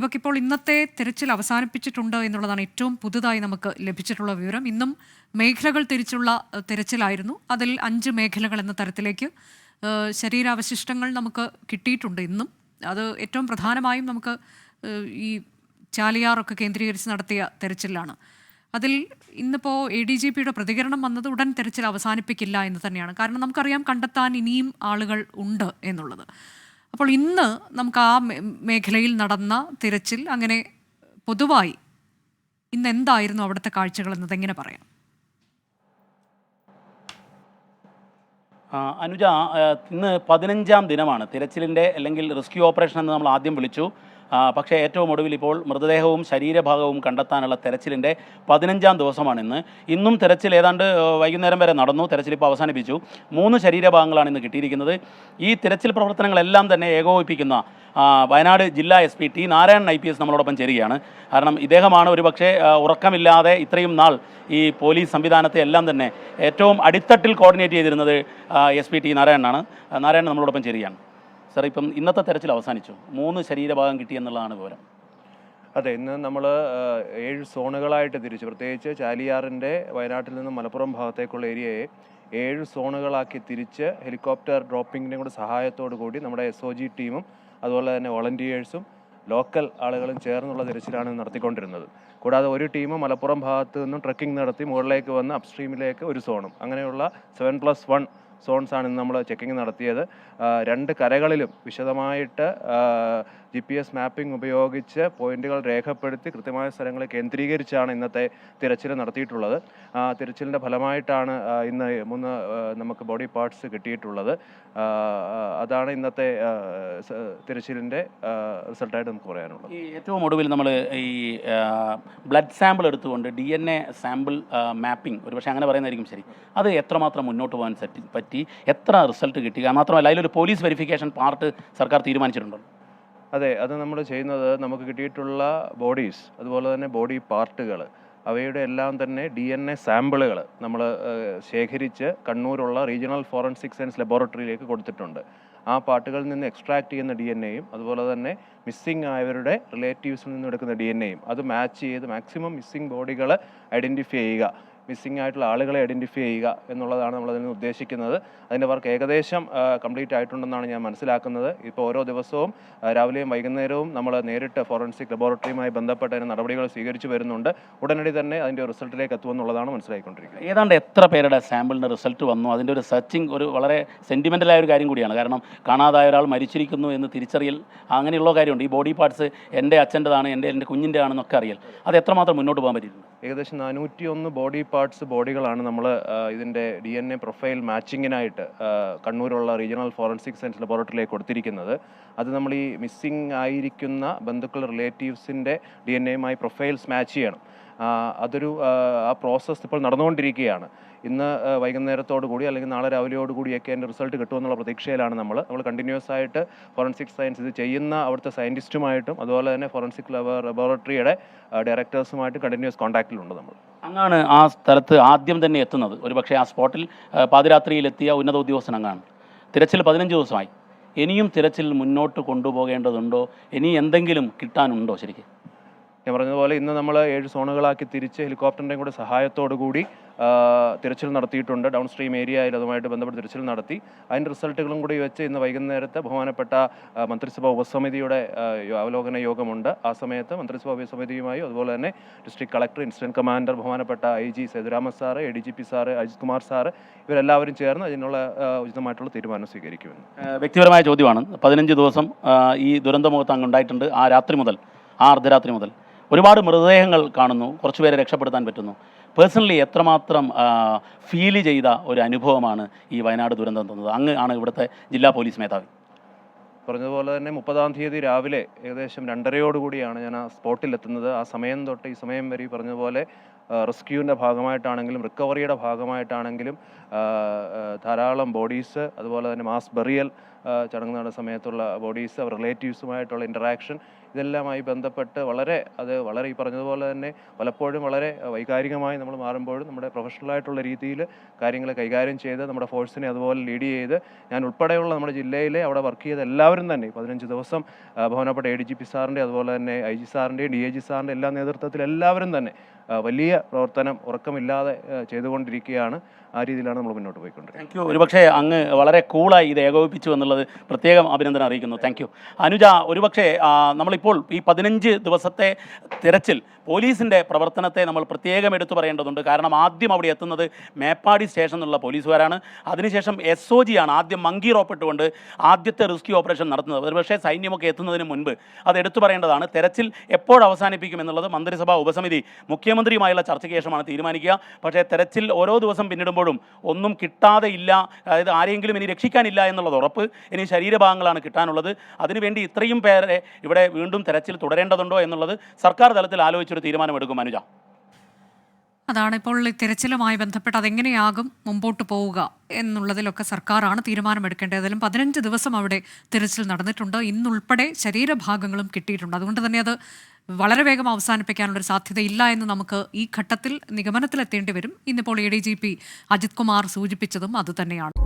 ഇവക്കിപ്പോൾ ഇന്നത്തെ തിരച്ചിൽ അവസാനിപ്പിച്ചിട്ടുണ്ട് എന്നുള്ളതാണ് ഏറ്റവും പുതുതായി നമുക്ക് ലഭിച്ചിട്ടുള്ള വിവരം. ഇന്നും മേഖലകൾ തിരിച്ചുള്ള തിരച്ചിലായിരുന്നു. അതിൽ 5 മേഖലകൾ എന്ന തരത്തിലേക്ക് ശരീരാവശിഷ്ടങ്ങൾ നമുക്ക് കിട്ടിയിട്ടുണ്ട് ഇന്നും. അത് ഏറ്റവും പ്രധാനമായും നമുക്ക് ഈ ചാലിയാറൊക്കെ കേന്ദ്രീകരിച്ച് നടത്തിയ തെരച്ചിലാണ്. അതിൽ ഇന്നിപ്പോൾ ADGPയുടെ പ്രതികരണം വന്നത് ഉടൻ തെരച്ചിൽ അവസാനിപ്പിക്കില്ല എന്ന് തന്നെയാണ്. കാരണം നമുക്കറിയാം കണ്ടെത്താൻ ഇനിയും ആളുകൾ ഉണ്ട് എന്നുള്ളത്. അപ്പോൾ ഇന്ന് നമുക്ക് ആ മേഖലയിൽ നടന്ന തിരച്ചിൽ അങ്ങനെ പൊതുവായി ഇന്ന് എന്തായിരുന്നു അവിടുത്തെ കാഴ്ചകൾ എന്നത് എങ്ങനെ പറയാം? അനുജ, ഇന്ന് 15ാം ദിനമാണ് തിരച്ചിലിൻ്റെ അല്ലെങ്കിൽ റെസ്ക്യൂ ഓപ്പറേഷൻ എന്ന് നമ്മൾ ആദ്യം വിളിച്ചു. പക്ഷേ ഏറ്റവും ഒടുവിൽ ഇപ്പോൾ മൃതദേഹവും ശരീരഭാഗവും കണ്ടെത്താനുള്ള തെരച്ചിലിൻ്റെ 15ാം ദിവസമാണ് ഇന്ന്. ഇന്നും തെരച്ചിൽ ഏതാണ്ട് വൈകുന്നേരം വരെ നടന്നു. തെരച്ചിൽ ഇപ്പോൾ അവസാനിപ്പിച്ചു. 3 ശരീരഭാഗങ്ങളാണ് ഇന്ന് കിട്ടിയിരിക്കുന്നത്. ഈ തിരച്ചിൽ പ്രവർത്തനങ്ങളെല്ലാം തന്നെ ഏകോപിപ്പിക്കുന്ന വയനാട് ജില്ലാ SP ടി നാരായണൻ IPS നമ്മളോടൊപ്പം ചേരുകയാണ്. കാരണം ഇദ്ദേഹമാണ് ഒരുപക്ഷെ ഉറക്കമില്ലാതെ ഇത്രയും നാൾ ഈ പോലീസ് സംവിധാനത്തെ എല്ലാം തന്നെ ഏറ്റവും അടിത്തട്ടിൽ കോർഡിനേറ്റ് ചെയ്തിരുന്നത് SP ടി നാരായണനാണ്. നാരായണൻ നമ്മളോടൊപ്പം ചേരുകയാണ്. സാർ, ഇപ്പം ഇന്നത്തെ തെരച്ചിൽ അവസാനിച്ചു. 3 ശരീരഭാഗം കിട്ടിയെന്നുള്ളതാണ് വിവരം. അതെ, ഇന്ന് നമ്മൾ 7 സോണുകളായിട്ട് തിരിച്ചു. പ്രത്യേകിച്ച് ചാലിയാറിൻ്റെ വയനാട്ടിൽ നിന്നും മലപ്പുറം ഭാഗത്തേക്കുള്ള ഏരിയയെ 7 സോണുകളാക്കി തിരിച്ച് ഹെലികോപ്റ്റർ ഡ്രോപ്പിങ്ങിൻ്റെ കൂടെ സഹായത്തോടു കൂടി നമ്മുടെ SOG ടീമും അതുപോലെ തന്നെ വോളണ്ടിയേഴ്സും ലോക്കൽ ആളുകളും ചേർന്നുള്ള തിരച്ചിലാണ് നടത്തിക്കൊണ്ടിരുന്നത്. കൂടാതെ ഒരു ടീം മലപ്പുറം ഭാഗത്ത് നിന്നും ട്രക്കിംഗ് നടത്തി മുകളിലേക്ക് വന്ന് അപ്സ്ട്രീമിലേക്ക് ഒരു സോണും, അങ്ങനെയുള്ള 7+1 സോൺസാണ് ഇന്ന് നമ്മൾ ചെക്കിങ് നടത്തിയത്. 2 കരകളിലും വിശദമായിട്ട് GPS മാപ്പിംഗ് ഉപയോഗിച്ച് പോയിന്റുകൾ രേഖപ്പെടുത്തി കൃത്യമായ സ്ഥലങ്ങളെ കേന്ദ്രീകരിച്ചാണ് ഇന്നത്തെ തിരച്ചിൽ നടത്തിയിട്ടുള്ളത്. തിരച്ചിലിൻ്റെ ഫലമായിട്ടാണ് ഇന്ന് 3 നമുക്ക് ബോഡി പാർട്സ് കിട്ടിയിട്ടുള്ളത്. അതാണ് ഇന്നത്തെ തിരച്ചിലിൻ്റെ റിസൾട്ടായിട്ട് നമുക്ക് പറയാനുള്ളത്. ഈ ഏറ്റവും ഒടുവിൽ നമ്മൾ ഈ ബ്ലഡ് സാമ്പിൾ എടുത്തുകൊണ്ട് DNA സാമ്പിൾ മാപ്പിംഗ്, ഒരുപക്ഷെ അങ്ങനെ പറയുന്നതായിരിക്കും ശരി, അത് എത്രമാത്രം മുന്നോട്ട് പോകാൻ പറ്റി, എത്ര റിസൾട്ട് കിട്ടി? മാത്രമല്ല അതിലൊരു പോലീസ് വെരിഫിക്കേഷൻ പാർട്ട് സർക്കാർ തീരുമാനിച്ചിട്ടുണ്ടോ? അതെ, അത് നമ്മൾ ചെയ്യുന്നത് നമുക്ക് കിട്ടിയിട്ടുള്ള ബോഡീസ് അതുപോലെ തന്നെ ബോഡി പാർട്ടുകൾ അവയുടെ എല്ലാം തന്നെ DNA സാമ്പിളുകൾ നമ്മൾ ശേഖരിച്ച് കണ്ണൂരുള്ള റീജിയണൽ ഫോറൻസിക് സയൻസ് ലബോറട്ടറിയിലേക്ക് കൊടുത്തിട്ടുണ്ട്. ആ പാർട്ടുകളിൽ നിന്ന് എക്സ്ട്രാക്ട് ചെയ്യുന്ന DNAയും അതുപോലെ തന്നെ മിസ്സിംഗ് ആയവരുടെ റിലേറ്റീവ്സിൽ നിന്ന് എടുക്കുന്ന DNAയും അത് മാച്ച് ചെയ്ത് മാക്സിമം മിസ്സിംഗ് ബോഡികൾ ഐഡൻറ്റിഫൈ ചെയ്യുക, മിസ്സിംഗ് ആയിട്ടുള്ള ആളുകളെ ഐഡൻറ്റിഫൈ ചെയ്യുക എന്നുള്ളതാണ് നമ്മളതിൽ നിന്ന് ഉദ്ദേശിക്കുന്നത്. അതിൻ്റെ വർക്ക് ഏകദേശം കംപ്ലീറ്റ് ആയിട്ടുണ്ടെന്നാണ് ഞാൻ മനസ്സിലാക്കുന്നത്. ഇപ്പോൾ ഓരോ ദിവസവും രാവിലെയും വൈകുന്നേരവും നമ്മൾ നേരിട്ട് ഫോറൻസിക് ലബോറട്ടറിയുമായി ബന്ധപ്പെട്ട അതിന് നടപടികൾ സ്വീകരിച്ചു വരുന്നുണ്ട്. ഉടനടി തന്നെ അതിൻ്റെ റിസൾട്ടിലേക്ക് എത്തുമെന്നുള്ളതാണ് മനസ്സിലാക്കിക്കൊണ്ടിരിക്കുന്നത്. ഏതാണ്ട് എത്ര പേരുടെ സാമ്പിളിൻ്റെ റിസൾട്ട് വന്നു? അതിൻ്റെ ഒരു സെർച്ചിങ് ഒരു വളരെ സെൻറ്റിമെൻ്റലായ ഒരു കാര്യം കൂടിയാണ്. കാരണം കാണാതായ ഒരാൾ മരിച്ചിരിക്കുന്നു എന്ന് തിരിച്ചറിയൽ, അങ്ങനെയുള്ള കാര്യമുണ്ട്. ഈ ബോഡി പാർട്സ് എൻ്റെ അച്ഛൻ്റെതാണ്, എൻ്റെ കുഞ്ഞിൻ്റെ ആണെന്നൊക്കെ അറിയൽ, അത് എത്രമാത്രം മുന്നോട്ട് പോകാൻ പറ്റിയിട്ടുണ്ട്? ഏകദേശം 401 ബോഡികളാണ് നമ്മൾ ഇതിൻ്റെ DNA പ്രൊഫൈൽ മാച്ചിങ്ങിനായിട്ട് കണ്ണൂരുള്ള റീജിയണൽ ഫോറൻസിക് സയൻസ് ലബോറട്ടറിയിലേക്ക് കൊടുത്തിരിക്കുന്നത്. അത് നമ്മൾ ഈ മിസ്സിംഗ് ആയിരിക്കുന്ന ബന്ധുക്കൾ റിലേറ്റീവ്സിൻ്റെ DNAയുമായി പ്രൊഫൈൽസ് മാച്ച് ചെയ്യണം. ആ പ്രോസസ്സ് ഇപ്പോൾ നടന്നുകൊണ്ടിരിക്കുകയാണ്. ഇന്ന് വൈകുന്നേരത്തോടു കൂടി അല്ലെങ്കിൽ നാളെ രാവിലെയോടുകൂടിയൊക്കെ അതിൻ്റെ റിസൾട്ട് കിട്ടുമെന്നുള്ള പ്രതീക്ഷയിലാണ് നമ്മൾ കണ്ടിന്യൂസ് ആയിട്ട് ഫോറൻസിക് സയൻസ് ഇത് ചെയ്യുന്ന അവിടുത്തെ സയൻറ്റിസ്റ്റുമായിട്ടും അതുപോലെ തന്നെ ഫോറൻസിക് ലബോറട്ടറിയുടെ ഡയറക്ടേഴ്സുമായിട്ട് കണ്ടിന്യൂസ് കോൺടാക്റ്റിലുണ്ട് നമ്മൾ. അങ്ങാണ് ആ സ്ഥലത്ത് ആദ്യം തന്നെ എത്തുന്നത്. ഒരുപക്ഷെ ആ സ്പോട്ടിൽ പാതിരാത്രിയിലെത്തിയ ഉന്നത ഉദ്യോഗസ്ഥൻ അങ്ങാണ്. തിരച്ചിൽ 15 ദിവസമായി. ഇനിയും തിരച്ചിൽ മുന്നോട്ട് കൊണ്ടുപോകേണ്ടതുണ്ടോ? ഇനി എന്തെങ്കിലും കിട്ടാനുണ്ടോ? ശരിക്കും ഞാൻ പറഞ്ഞതുപോലെ ഇന്ന് നമ്മൾ 7 സോണുകളാക്കി തിരിച്ച് ഹെലികോപ്റ്ററിൻ്റെയും കൂടെ സഹായത്തോടു കൂടി തിരച്ചിൽ നടത്തിയിട്ടുണ്ട്. ഡൗൺ സ്ട്രീം ഏരിയയിൽ അതുമായിട്ട് ബന്ധപ്പെട്ട് തിരച്ചിൽ നടത്തി. അതിൻ്റെ റിസൾട്ടുകളും കൂടി വെച്ച് ഇന്ന് വൈകുന്നേരത്തെ ബഹുമാനപ്പെട്ട മന്ത്രിസഭാ ഉപസമിതിയുടെ അവലോകന യോഗമുണ്ട്. ആ സമയത്ത് മന്ത്രിസഭാ ഉപസമിതിയുമായി അതുപോലെ തന്നെ ഡിസ്ട്രിക്ട് കളക്ടർ, ഇൻസിഡൻറ്റ് കമാൻഡർ, ബഹുമാനപ്പെട്ട IG Sethuraman sir, ADGP sir, Ajith Kumar sir, ഇവരെല്ലാവരും ചേർന്ന് അതിനുള്ള ഉചിതമായിട്ടുള്ള തീരുമാനം സ്വീകരിക്കുമെന്ന്. വ്യക്തിപരമായ ചോദ്യമാണ്. 15 ദിവസം ഈ ദുരന്തമുഖത്ത് അങ്ങ് ഉണ്ടായിട്ടുണ്ട്. ആ അർദ്ധരാത്രി മുതൽ ഒരുപാട് മൃതദേഹങ്ങൾ കാണുന്നു, കുറച്ചുപേരെ രക്ഷപ്പെടുത്താൻ പറ്റുന്നു. പേഴ്സണലി എത്രമാത്രം ഫീൽ ചെയ്ത ഒരു അനുഭവമാണ് ഈ വയനാട് ദുരന്തം തന്നത്? അങ്ങ് ആണ് ഇവിടുത്തെ ജില്ലാ പോലീസ് മേധാവി. പറഞ്ഞതുപോലെ തന്നെ 30-ാം തീയതി രാവിലെ ഏകദേശം 2:30 ഞാൻ ആ സ്പോട്ടിലെത്തുന്നത്. ആ സമയം തൊട്ട് ഈ സമയം വരെ പറഞ്ഞതുപോലെ റെസ്ക്യൂവിൻ്റെ ഭാഗമായിട്ടാണെങ്കിലും റിക്കവറിയുടെ ഭാഗമായിട്ടാണെങ്കിലും ധാരാളം ബോഡീസ്, അതുപോലെ തന്നെ മാസ് ബറിയൽ ചടങ്ങ് നടന്ന സമയത്തുള്ള ബോഡീസ്, റിലേറ്റീവ്സുമായിട്ടുള്ള ഇൻറ്ററാക്ഷൻ, ഇതെല്ലാമായി ബന്ധപ്പെട്ട് വളരെ ഈ പറഞ്ഞതുപോലെ തന്നെ പലപ്പോഴും വളരെ വൈകാരികമായി നമ്മൾ മാറുമ്പോഴും നമ്മുടെ പ്രൊഫഷണലായിട്ടുള്ള രീതിയിൽ കാര്യങ്ങൾ കൈകാര്യം ചെയ്ത് നമ്മുടെ ഫോഴ്സിനെ അതുപോലെ ലീഡ് ചെയ്ത് ഞാൻ ഉൾപ്പെടെയുള്ള നമ്മുടെ ജില്ലയിലെ അവിടെ വർക്ക് ചെയ്ത എല്ലാവരും തന്നെ 15 ദിവസം ബഹുമാനപ്പെട്ട ADGP സാറിൻ്റെ അതുപോലെ തന്നെ IG സാറിൻ്റെയും DIG സാറിൻ്റെ എല്ലാ നേതൃത്വത്തിൽ എല്ലാവരും തന്നെ വലിയ പ്രവർത്തനം ഉറക്കമില്ലാതെ ചെയ്തുകൊണ്ടിരിക്കുകയാണ്. ആ രീതിയിലാണ് നമ്മൾ മുന്നോട്ട് പോയിക്കൊണ്ടിരിക്കുന്നത്. Thank you. ഒരുപക്ഷെ അങ്ങ് വളരെ കൂളായി ഇത് ഏകോപിപ്പിച്ചു എന്നുള്ളത് പ്രത്യേകം അഭിനന്ദനം അറിയിക്കുന്നു. Thank you. അനുജ, ഒരുപക്ഷെ നമ്മളിപ്പോൾ ഈ 15 ദിവസത്തെ തിരച്ചിൽ പോലീസിൻ്റെ പ്രവർത്തനത്തെ നമ്മൾ പ്രത്യേകം എടുത്തു പറയേണ്ടതുണ്ട്. കാരണം ആദ്യം അവിടെ എത്തുന്നത് മേപ്പാടി സ്റ്റേഷനിലുള്ള പോലീസുകാരാണ്. അതിനുശേഷം SOG ആണ് ആദ്യം മങ്കി റോപ്പിട്ടുകൊണ്ട് ആദ്യത്തെ റെസ്ക്യൂ ഓപ്പറേഷൻ നടത്തുന്നത്. ഒരുപക്ഷെ സൈന്യമൊക്കെ എത്തുന്നതിന് മുൻപ് അത് എടുത്തു പറയേണ്ടതാണ്. തെരച്ചിൽ എപ്പോൾ അവസാനിപ്പിക്കുമെന്നുള്ളത് മന്ത്രിസഭാ ഉപസമിതി മുഖ്യമന്ത്രിയുമായുള്ള ചർച്ചയ്ക്ക് ശേഷമാണ് തീരുമാനിക്കുക. പക്ഷേ തെരച്ചിൽ ഓരോ ദിവസം പിന്നിടുമ്പോഴും ഒന്നും കിട്ടാതെ ഇല്ല, അതായത് ആരെങ്കിലും ഇനി രക്ഷിക്കാനില്ല എന്നുള്ളത് ഉറപ്പ്. ഇനി ശരീരഭാഗങ്ങളാണ് കിട്ടാനുള്ളത്. അതിനുവേണ്ടി ഇത്രയും പേരെ ഇവിടെ വീണ്ടും തെരച്ചിൽ തുടരേണ്ടതുണ്ടോ എന്നുള്ളത് സർക്കാർ തലത്തിൽ ആലോചിച്ചൊരു തീരുമാനമെടുക്കും. അനുജ, അതാണ് ഇപ്പോൾ ഈ തിരച്ചിലുമായി ബന്ധപ്പെട്ട് അതെങ്ങനെയാകും മുമ്പോട്ട് പോവുക എന്നുള്ളതിലൊക്കെ സർക്കാരാണ് തീരുമാനമെടുക്കേണ്ടത്. ഏതായാലും 15 ദിവസം അവിടെ തിരച്ചിൽ നടന്നിട്ടുണ്ട്. ഇന്നുൾപ്പെടെ ശരീരഭാഗങ്ങളും കിട്ടിയിട്ടുണ്ട്. അതുകൊണ്ട് തന്നെ അത് വളരെ വേഗം അവസാനിപ്പിക്കാനുള്ളൊരു സാധ്യതയില്ല എന്ന് നമുക്ക് ഈ ഘട്ടത്തിൽ നിഗമനത്തിലെത്തേണ്ടി വരും. ഇന്നിപ്പോൾ ADGP അജിത് കുമാർ സൂചിപ്പിച്ചതും അതുതന്നെയാണ്.